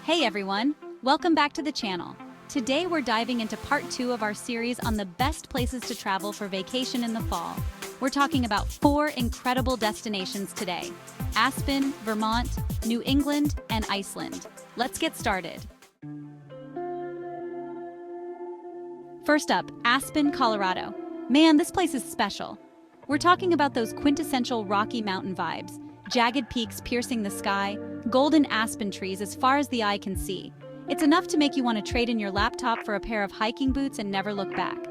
Hey everyone, welcome back to the channel. Today we're diving into part 2 of our series on the best places to travel for vacation in the fall. We're talking about 4 incredible destinations today: Aspen, Vermont, New England, and Iceland. Let's get started. First up, Aspen, Colorado. Man, this place is special. We're talking about those quintessential Rocky Mountain vibes: jagged peaks piercing the sky, golden aspen trees as far as the eye can see. It's enough to make you want to trade in your laptop for a pair of hiking boots and never look back.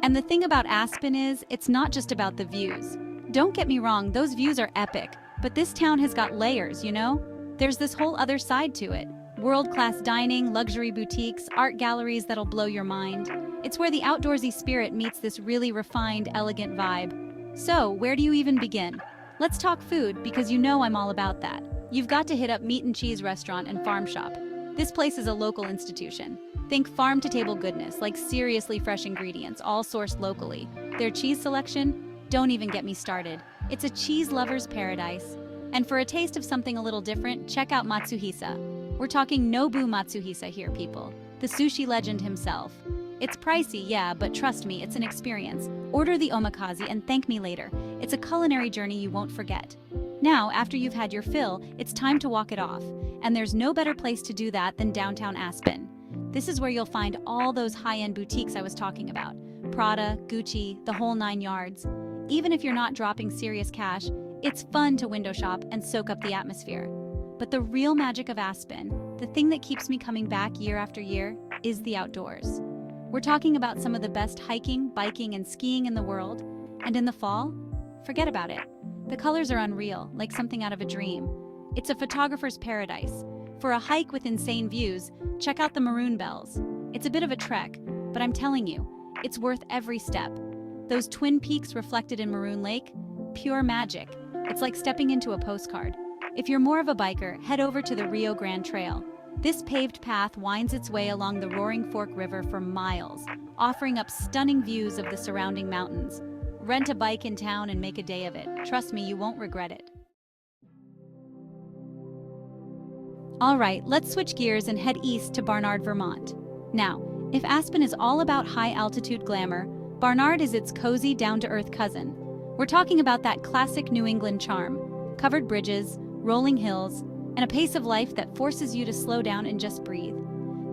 And the thing about Aspen is, it's not just about the views. Don't get me wrong, those views are epic, but this town has got layers, you know? There's this whole other side to it. World-class dining, luxury boutiques, art galleries that'll blow your mind. It's where the outdoorsy spirit meets this really refined, elegant vibe. So, where do you even begin? Let's talk food, because you know I'm all about that. You've got to hit up Meat and Cheese Restaurant and Farm Shop. This place is a local institution. Think farm-to-table goodness, like seriously fresh ingredients, all sourced locally. Their cheese selection? Don't even get me started. It's a cheese lover's paradise. And for a taste of something a little different, check out Matsuhisa. We're talking Nobu Matsuhisa here, people. The sushi legend himself. It's pricey, yeah, but trust me, it's an experience. Order the omakase and thank me later. It's a culinary journey you won't forget. Now, after you've had your fill, it's time to walk it off. And there's no better place to do that than downtown Aspen. This is where you'll find all those high-end boutiques I was talking about. Prada, Gucci, the whole 9 yards. Even if you're not dropping serious cash, it's fun to window shop and soak up the atmosphere. But the real magic of Aspen, the thing that keeps me coming back year after year, is the outdoors. We're talking about some of the best hiking, biking, and skiing in the world. And in the fall, forget about it. The colors are unreal, like something out of a dream. It's a photographer's paradise. For a hike with insane views, check out the Maroon Bells. It's a bit of a trek, but I'm telling you, it's worth every step. Those twin peaks reflected in Maroon Lake, pure magic. It's like stepping into a postcard. If you're more of a biker, head over to the Rio Grande Trail. This paved path winds its way along the Roaring Fork River for miles, offering up stunning views of the surrounding mountains. Rent a bike in town and make a day of it. Trust me, you won't regret it. All right, let's switch gears and head east to Barnard, Vermont. Now, if Aspen is all about high-altitude glamour, Barnard is its cozy, down-to-earth cousin. We're talking about that classic New England charm: covered bridges, rolling hills, and a pace of life that forces you to slow down and just breathe.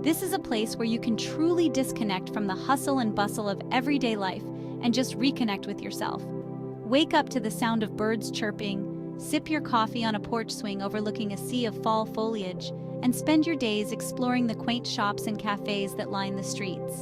This is a place where you can truly disconnect from the hustle and bustle of everyday life and just reconnect with yourself. Wake up to the sound of birds chirping, sip your coffee on a porch swing overlooking a sea of fall foliage, and spend your days exploring the quaint shops and cafes that line the streets.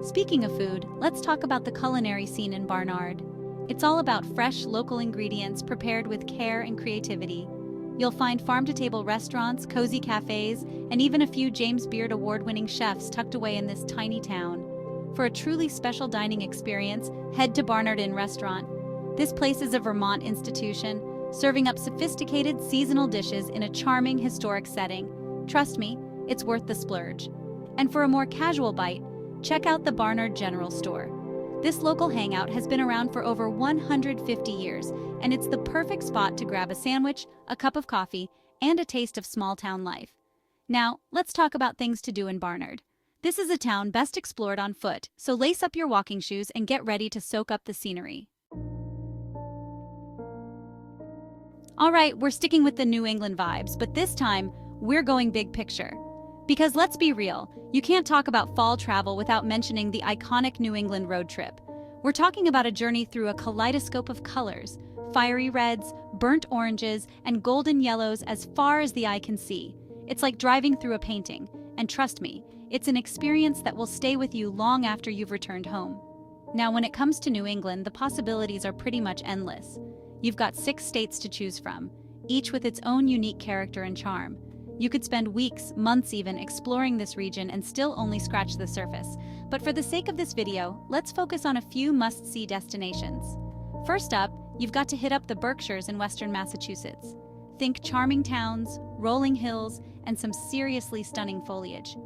Speaking of food, let's talk about the culinary scene in Barnard. It's all about fresh, local ingredients prepared with care and creativity. You'll find farm-to-table restaurants, cozy cafes, and even a few James Beard award-winning chefs tucked away in this tiny town. For a truly special dining experience, head to Barnard Inn Restaurant. This place is a Vermont institution, serving up sophisticated seasonal dishes in a charming historic setting. Trust me, it's worth the splurge. And for a more casual bite, check out the Barnard General Store. This local hangout has been around for over 150 years, and it's the perfect spot to grab a sandwich, a cup of coffee, and a taste of small-town life. Now, let's talk about things to do in Barnard. This is a town best explored on foot, so lace up your walking shoes and get ready to soak up the scenery. All right, we're sticking with the New England vibes, but this time, we're going big picture. Because let's be real, you can't talk about fall travel without mentioning the iconic New England road trip. We're talking about a journey through a kaleidoscope of colors: fiery reds, burnt oranges, and golden yellows as far as the eye can see. It's like driving through a painting, and trust me, it's an experience that will stay with you long after you've returned home. Now, when it comes to New England, the possibilities are pretty much endless. You've got 6 states to choose from, each with its own unique character and charm. You could spend weeks, months even, exploring this region and still only scratch the surface. But for the sake of this video, let's focus on a few must-see destinations. First up, you've got to hit up the Berkshires in western Massachusetts. Think charming towns, rolling hills, and some seriously stunning foliage.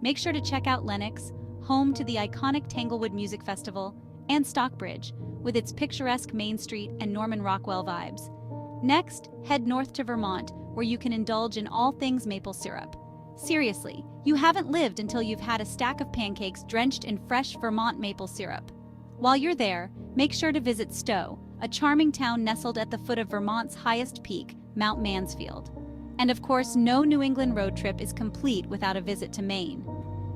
Make sure to check out Lenox, home to the iconic Tanglewood Music Festival, and Stockbridge, with its picturesque Main Street and Norman Rockwell vibes. Next, head north to Vermont, where you can indulge in all things maple syrup. Seriously, you haven't lived until you've had a stack of pancakes drenched in fresh Vermont maple syrup. While you're there, make sure to visit Stowe, a charming town nestled at the foot of Vermont's highest peak, Mount Mansfield. And of course, no New England road trip is complete without a visit to Maine.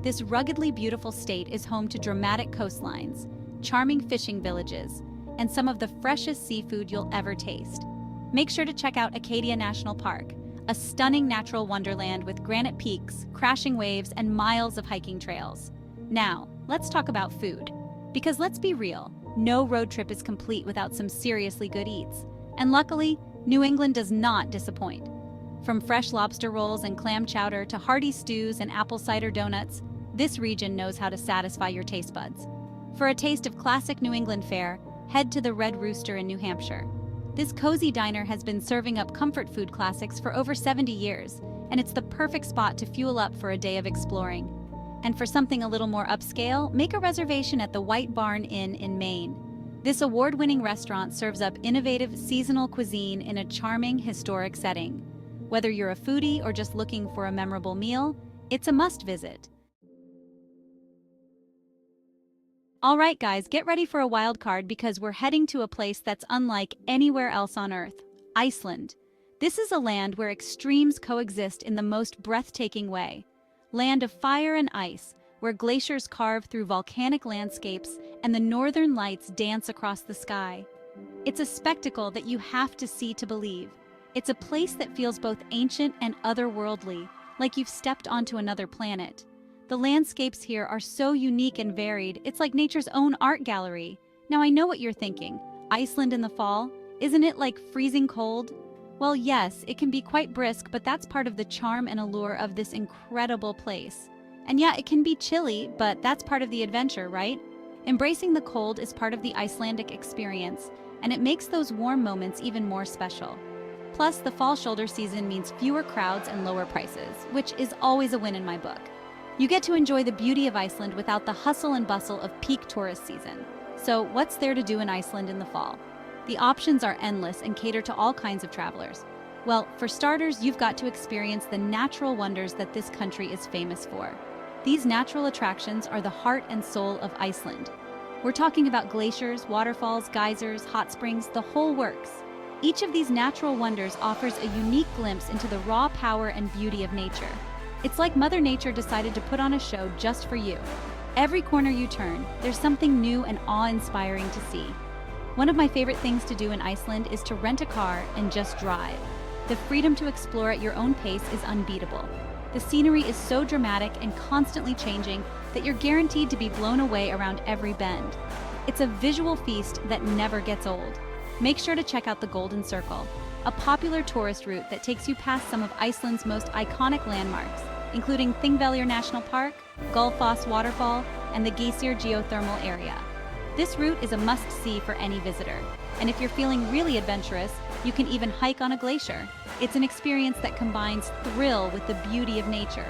This ruggedly beautiful state is home to dramatic coastlines, charming fishing villages, and some of the freshest seafood you'll ever taste. Make sure to check out Acadia National Park, a stunning natural wonderland with granite peaks, crashing waves, and miles of hiking trails. Now, let's talk about food. Because let's be real, no road trip is complete without some seriously good eats. And luckily, New England does not disappoint. From fresh lobster rolls and clam chowder to hearty stews and apple cider donuts, this region knows how to satisfy your taste buds. For a taste of classic New England fare, head to the Red Rooster in New Hampshire. This cozy diner has been serving up comfort food classics for over 70 years, and it's the perfect spot to fuel up for a day of exploring. And for something a little more upscale, make a reservation at the White Barn Inn in Maine. This award-winning restaurant serves up innovative seasonal cuisine in a charming, historic setting. Whether you're a foodie or just looking for a memorable meal, it's a must-visit. All right, guys, get ready for a wild card because we're heading to a place that's unlike anywhere else on Earth, Iceland. This is a land where extremes coexist in the most breathtaking way. Land of fire and ice, where glaciers carve through volcanic landscapes and the northern lights dance across the sky. It's a spectacle that you have to see to believe. It's a place that feels both ancient and otherworldly, like you've stepped onto another planet. The landscapes here are so unique and varied, it's like nature's own art gallery. Now I know what you're thinking. Iceland in the fall? Isn't it like freezing cold? Well, yes, it can be quite brisk, but that's part of the charm and allure of this incredible place. And yeah, it can be chilly, but that's part of the adventure, right? Embracing the cold is part of the Icelandic experience, and it makes those warm moments even more special. Plus, the fall shoulder season means fewer crowds and lower prices, which is always a win in my book. You get to enjoy the beauty of Iceland without the hustle and bustle of peak tourist season. So, what's there to do in Iceland in the fall? The options are endless and cater to all kinds of travelers. Well, for starters, you've got to experience the natural wonders that this country is famous for. These natural attractions are the heart and soul of Iceland. We're talking about glaciers, waterfalls, geysers, hot springs, the whole works. Each of these natural wonders offers a unique glimpse into the raw power and beauty of nature. It's like Mother Nature decided to put on a show just for you. Every corner you turn, there's something new and awe-inspiring to see. One of my favorite things to do in Iceland is to rent a car and just drive. The freedom to explore at your own pace is unbeatable. The scenery is so dramatic and constantly changing that you're guaranteed to be blown away around every bend. It's a visual feast that never gets old. Make sure to check out the Golden Circle, a popular tourist route that takes you past some of Iceland's most iconic landmarks, including Thingvellir National Park, Gullfoss Waterfall, and the Geysir geothermal area. This route is a must-see for any visitor, and if you're feeling really adventurous, you can even hike on a glacier. It's an experience that combines thrill with the beauty of nature.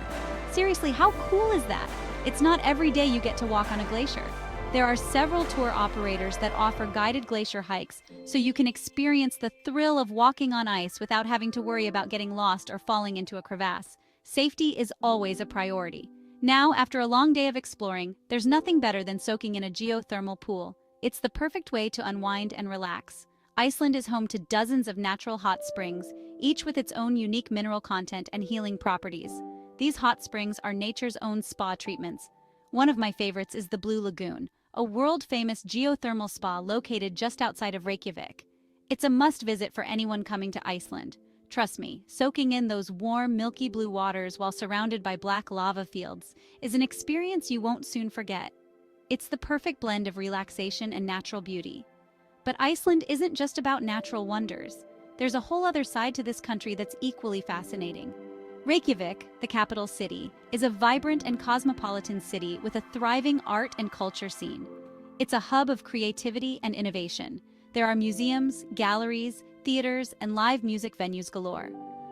Seriously, how cool is that? It's not every day you get to walk on a glacier. There are several tour operators that offer guided glacier hikes, so you can experience the thrill of walking on ice without having to worry about getting lost or falling into a crevasse. Safety is always a priority. Now, after a long day of exploring, there's nothing better than soaking in a geothermal pool. It's the perfect way to unwind and relax. Iceland is home to dozens of natural hot springs, each with its own unique mineral content and healing properties. These hot springs are nature's own spa treatments. One of my favorites is the Blue Lagoon, a world-famous geothermal spa located just outside of Reykjavik. It's a must-visit for anyone coming to Iceland. Trust me, soaking in those warm, milky blue waters while surrounded by black lava fields is an experience you won't soon forget. It's the perfect blend of relaxation and natural beauty. But Iceland isn't just about natural wonders. There's a whole other side to this country that's equally fascinating. Reykjavik, the capital city, is a vibrant and cosmopolitan city with a thriving art and culture scene. It's a hub of creativity and innovation. There are museums, galleries, theaters, and live music venues galore.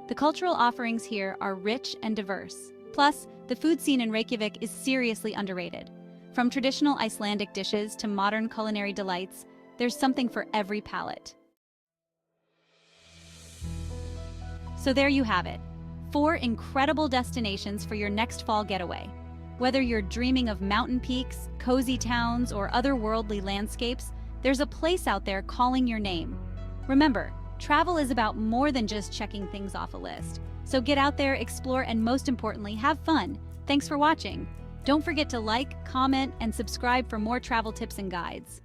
The cultural offerings here are rich and diverse. Plus, the food scene in Reykjavik is seriously underrated. From traditional Icelandic dishes to modern culinary delights, there's something for every palate. So there you have it. 4 incredible destinations for your next fall getaway. Whether you're dreaming of mountain peaks, cozy towns, or otherworldly landscapes, there's a place out there calling your name. Remember, travel is about more than just checking things off a list. So get out there, explore, and most importantly, have fun. Thanks for watching. Don't forget to like, comment, and subscribe for more travel tips and guides.